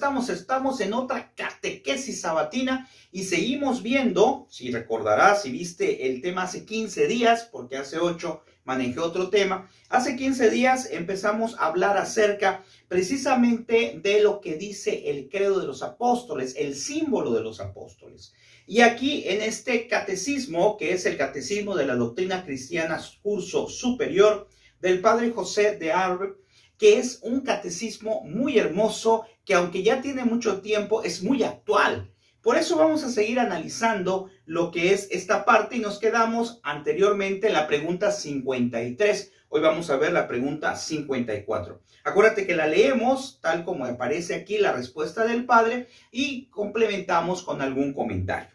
estamos? Estamos en otra catequesis sabatina y seguimos viendo, si recordarás, si viste el tema hace 15 días, porque hace 8 manejé otro tema, hace 15 días empezamos a hablar acerca precisamente de lo que dice el credo de los apóstoles, el símbolo de los apóstoles. Y aquí en este catecismo, que es el Catecismo de la Doctrina Cristiana, curso superior del Padre José de Arbe, que es un catecismo muy hermoso, que aunque ya tiene mucho tiempo, es muy actual. Por eso vamos a seguir analizando lo que es esta parte y nos quedamos anteriormente en la pregunta 53. Hoy vamos a ver la pregunta 54. Acuérdate que la leemos tal como aparece aquí la respuesta del Padre y complementamos con algún comentario.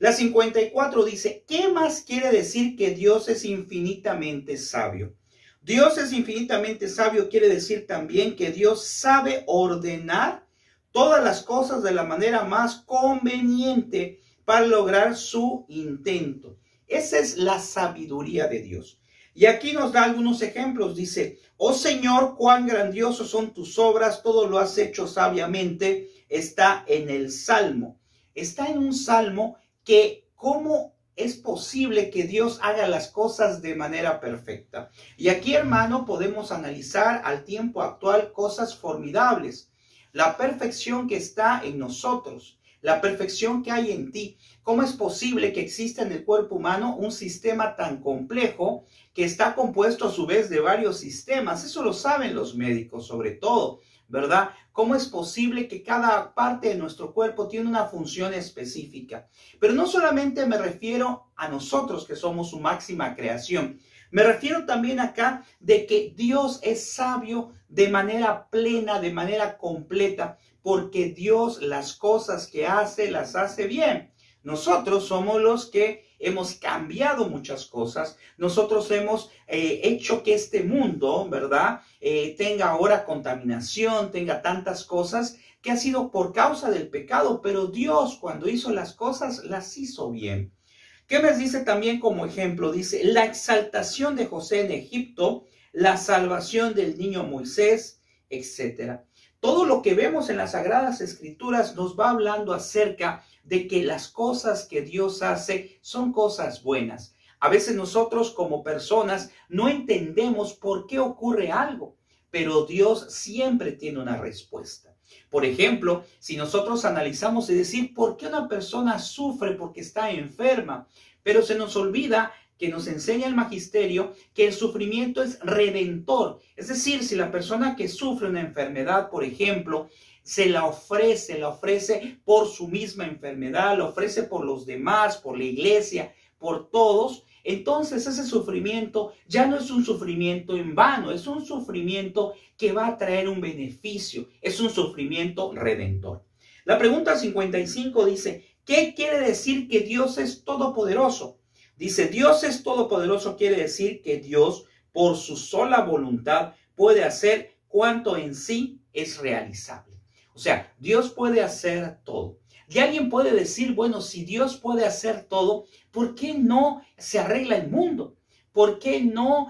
La 54 dice, ¿qué más quiere decir que Dios es infinitamente sabio? Dios es infinitamente sabio, quiere decir también que Dios sabe ordenar todas las cosas de la manera más conveniente para lograr su intento. Esa es la sabiduría de Dios. Y aquí nos da algunos ejemplos. Dice, oh Señor, cuán grandiosos son tus obras, todo lo has hecho sabiamente. Está en el Salmo. Está en un Salmo que cómo es posible que Dios haga las cosas de manera perfecta. Y aquí, hermano, podemos analizar al tiempo actual cosas formidables. La perfección que está en nosotros, la perfección que hay en ti. ¿Cómo es posible que exista en el cuerpo humano un sistema tan complejo que está compuesto a su vez de varios sistemas? Eso lo saben los médicos sobre todo, ¿verdad? ¿Cómo es posible que cada parte de nuestro cuerpo tiene una función específica? Pero no solamente me refiero a nosotros que somos su máxima creación. Me refiero también acá de que Dios es sabio de manera plena, de manera completa, porque Dios las cosas que hace, las hace bien. Nosotros somos los que hemos cambiado muchas cosas. Nosotros hemos hecho que este mundo, ¿verdad? Tenga ahora contaminación, tenga tantas cosas que ha sido por causa del pecado. Pero Dios, cuando hizo las cosas, las hizo bien. ¿Qué me dice también como ejemplo? Dice, la exaltación de José en Egipto, la salvación del niño Moisés, etc. Todo lo que vemos en las Sagradas Escrituras nos va hablando acerca de que las cosas que Dios hace son cosas buenas. A veces nosotros como personas no entendemos por qué ocurre algo, pero Dios siempre tiene una respuesta. Por ejemplo, si nosotros analizamos y decir por qué una persona sufre porque está enferma, pero se nos olvida que nos enseña el magisterio que el sufrimiento es redentor. Es decir, si la persona que sufre una enfermedad, por ejemplo, se la ofrece por su misma enfermedad, la ofrece por los demás, por la iglesia, por todos, entonces ese sufrimiento ya no es un sufrimiento en vano, es un sufrimiento que va a traer un beneficio, es un sufrimiento redentor. La pregunta 55 dice, ¿qué quiere decir que Dios es todopoderoso? Dice, Dios es todopoderoso quiere decir que Dios, por su sola voluntad, puede hacer cuanto en sí es realizable. O sea, Dios puede hacer todo. Y alguien puede decir, bueno, si Dios puede hacer todo, ¿por qué no se arregla el mundo? ¿Por qué no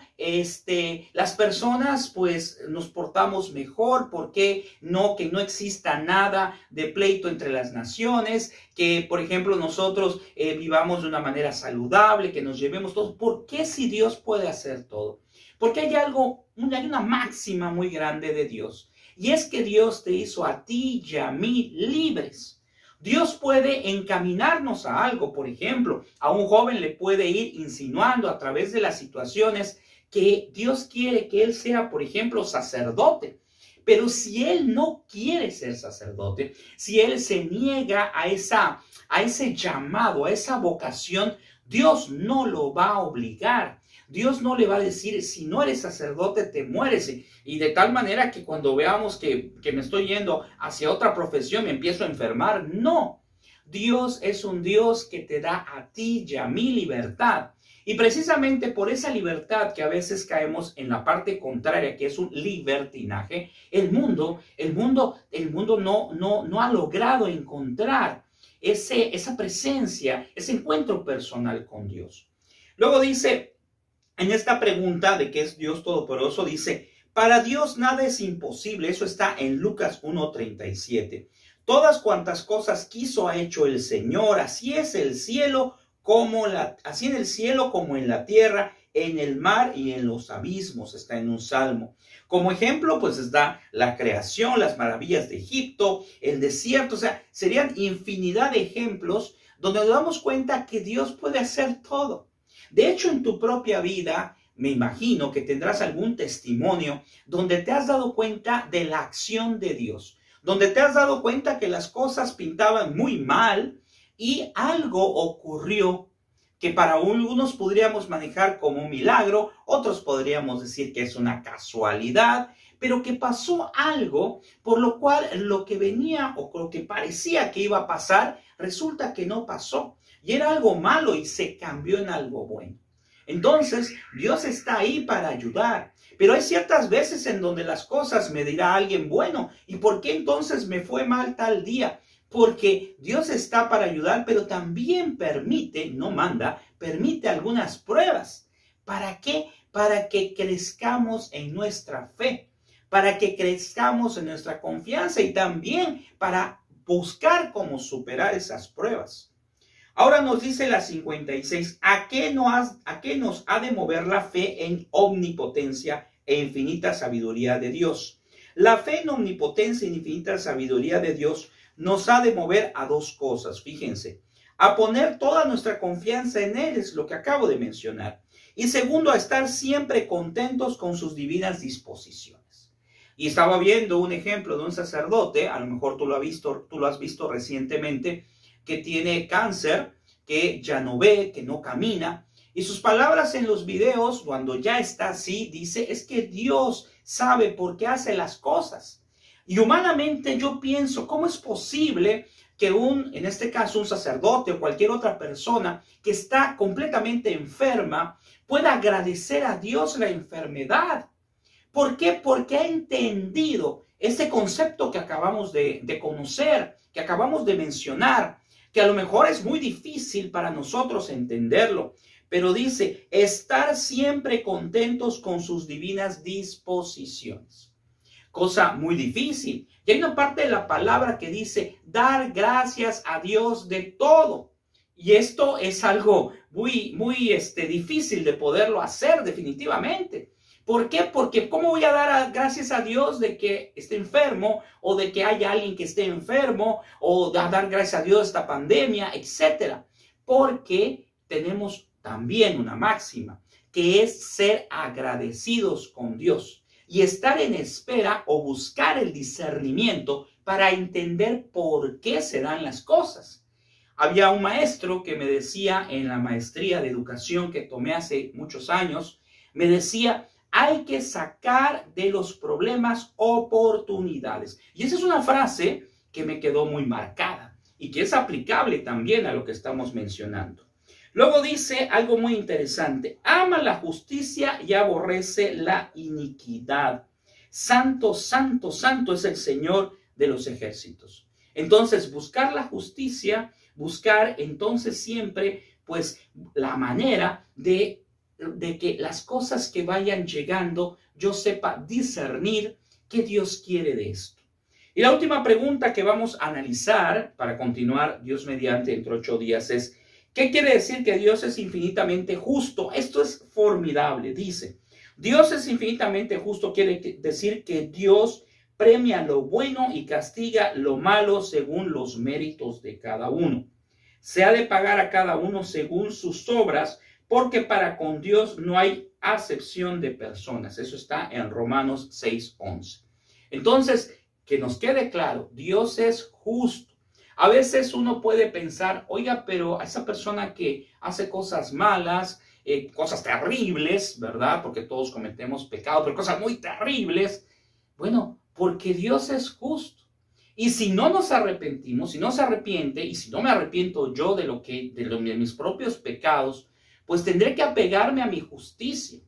las personas pues nos portamos mejor? ¿Por qué no que no exista nada de pleito entre las naciones? Que por ejemplo nosotros vivamos de una manera saludable, que nos llevemos todos. ¿Por qué si Dios puede hacer todo? Porque hay una máxima muy grande de Dios. Y es que Dios te hizo a ti y a mí libres. Dios puede encaminarnos a algo, por ejemplo, a un joven le puede ir insinuando a través de las situaciones que Dios quiere que él sea, por ejemplo, sacerdote. Pero si él no quiere ser sacerdote, si él se niega a ese llamado, a esa vocación, Dios no lo va a obligar. Dios no le va a decir, si no eres sacerdote, te mueres. Y de tal manera que cuando veamos que me estoy yendo hacia otra profesión, me empiezo a enfermar. No, Dios es un Dios que te da a ti y a mí libertad. Y precisamente por esa libertad que a veces caemos en la parte contraria, que es un libertinaje, el mundo no ha logrado encontrar esa presencia, ese encuentro personal con Dios. Luego dice, en esta pregunta de qué es Dios Todopoderoso, dice, Para Dios nada es imposible. Eso está en Lucas 1:37. Todas cuantas cosas quiso ha hecho el Señor. Así es el cielo así en el cielo como en la tierra, en el mar y en los abismos. Está en un salmo. Como ejemplo, pues está la creación, las maravillas de Egipto, el desierto. O sea, serían infinidad de ejemplos donde nos damos cuenta que Dios puede hacer todo. De hecho, en tu propia vida, me imagino que tendrás algún testimonio donde te has dado cuenta de la acción de Dios, donde te has dado cuenta que las cosas pintaban muy mal y algo ocurrió que para algunos podríamos manejar como un milagro, otros podríamos decir que es una casualidad, pero que pasó algo por lo cual lo que venía o lo que parecía que iba a pasar, resulta que no pasó. Y era algo malo y se cambió en algo bueno. Entonces, Dios está ahí para ayudar. Pero hay ciertas veces en donde las cosas me dirá alguien, bueno, ¿y por qué entonces me fue mal tal día? Porque Dios está para ayudar, pero también permite, no manda, permite algunas pruebas. ¿Para qué? Para que crezcamos en nuestra fe, para que crezcamos en nuestra confianza y también para buscar cómo superar esas pruebas. Ahora nos dice la 56, ¿a qué nos ha de mover la fe en omnipotencia e infinita sabiduría de Dios? La fe en omnipotencia e infinita sabiduría de Dios nos ha de mover a dos cosas, fíjense, a poner toda nuestra confianza en Él, es lo que acabo de mencionar, y segundo, a estar siempre contentos con sus divinas disposiciones. Y estaba viendo un ejemplo de un sacerdote, a lo mejor tú lo has visto recientemente, que tiene cáncer, que ya no ve, que no camina, y sus palabras en los videos, cuando ya está así, dice, es que Dios sabe por qué hace las cosas. Y humanamente yo pienso, ¿cómo es posible que en este caso un sacerdote o cualquier otra persona que está completamente enferma pueda agradecer a Dios la enfermedad? ¿Por qué? Porque ha entendido ese concepto que acabamos de conocer, que acabamos de mencionar, que a lo mejor es muy difícil para nosotros entenderlo, pero dice, estar siempre contentos con sus divinas disposiciones. Cosa muy difícil. Y hay una parte de la palabra que dice, dar gracias a Dios de todo. Y esto es algo muy difícil de poderlo hacer definitivamente. ¿Por qué? Porque ¿cómo voy a dar gracias a Dios de que esté enfermo o de que haya alguien que esté enfermo o dar gracias a Dios de esta pandemia, etcétera? Porque tenemos también una máxima que es ser agradecidos con Dios y estar en espera o buscar el discernimiento para entender por qué se dan las cosas. Había un maestro que me decía en la maestría de educación que tomé hace muchos años, me decía, hay que sacar de los problemas oportunidades. Y esa es una frase que me quedó muy marcada y que es aplicable también a lo que estamos mencionando. Luego dice algo muy interesante, ama la justicia y aborrece la iniquidad. Santo, santo, santo es el Señor de los ejércitos. Entonces, buscar la justicia, buscar entonces siempre pues la manera de que las cosas que vayan llegando, yo sepa discernir qué Dios quiere de esto. Y la última pregunta que vamos a analizar para continuar, Dios mediante, entre 8 días es, ¿qué quiere decir que Dios es infinitamente justo? Esto es formidable, dice. Dios es infinitamente justo, quiere decir que Dios premia lo bueno y castiga lo malo según los méritos de cada uno. Se ha de pagar a cada uno según sus obras, porque para con Dios no hay acepción de personas. Eso está en Romanos 6:11. Entonces, que nos quede claro, Dios es justo. A veces uno puede pensar, oiga, pero a esa persona que hace cosas malas, cosas terribles, ¿verdad? Porque todos cometemos pecado, pero cosas muy terribles. Bueno, porque Dios es justo. Y si no nos arrepentimos, si no se arrepiente, y si no me arrepiento yo de mis propios pecados, pues tendré que apegarme a mi justicia.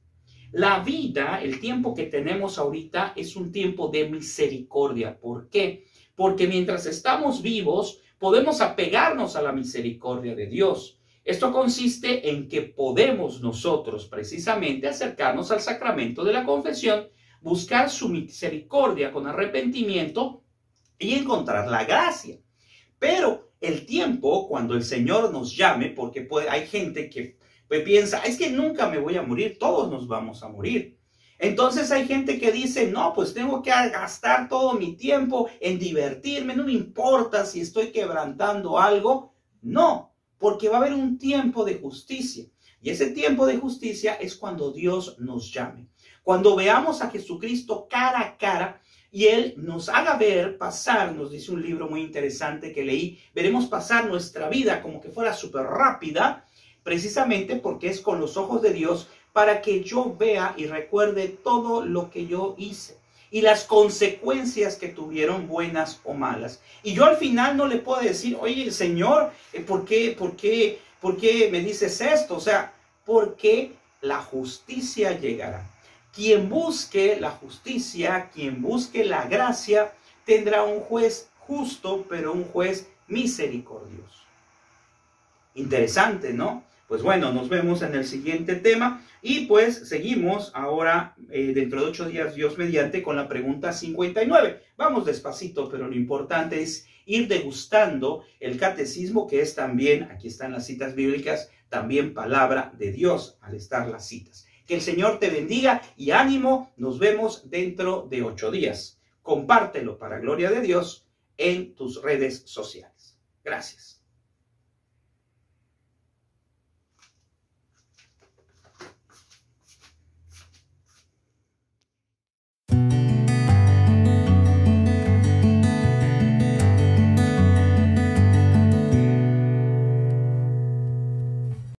La vida, el tiempo que tenemos ahorita, es un tiempo de misericordia. ¿Por qué? Porque mientras estamos vivos, podemos apegarnos a la misericordia de Dios. Esto consiste en que podemos nosotros precisamente acercarnos al sacramento de la confesión buscar su misericordia con arrepentimiento y encontrar la gracia. Pero el tiempo, cuando el Señor nos llame, porque hay gente que piensa, es que nunca me voy a morir, todos nos vamos a morir. Entonces hay gente que dice, no, pues tengo que gastar todo mi tiempo en divertirme, no me importa si estoy quebrantando algo. No, porque va a haber un tiempo de justicia. Y ese tiempo de justicia es cuando Dios nos llame. Cuando veamos a Jesucristo cara a cara y Él nos haga ver pasar, nos dice un libro muy interesante que leí, veremos pasar nuestra vida como que fuera súper rápida, precisamente porque es con los ojos de Dios, para que yo vea y recuerde todo lo que yo hice y las consecuencias que tuvieron, buenas o malas. Y yo al final no le puedo decir, oye, Señor, ¿por qué me dices esto? O sea, porque la justicia llegará. Quien busque la justicia, quien busque la gracia, tendrá un juez justo, pero un juez misericordioso. Interesante, ¿no? Pues bueno, nos vemos en el siguiente tema y pues seguimos ahora dentro de 8 días, Dios mediante, con la pregunta 59. Vamos despacito, pero lo importante es ir degustando el catecismo, que es también, aquí están las citas bíblicas, también palabra de Dios al estar las citas. Que el Señor te bendiga y ánimo, nos vemos dentro de 8 días. Compártelo para gloria de Dios en tus redes sociales. Gracias.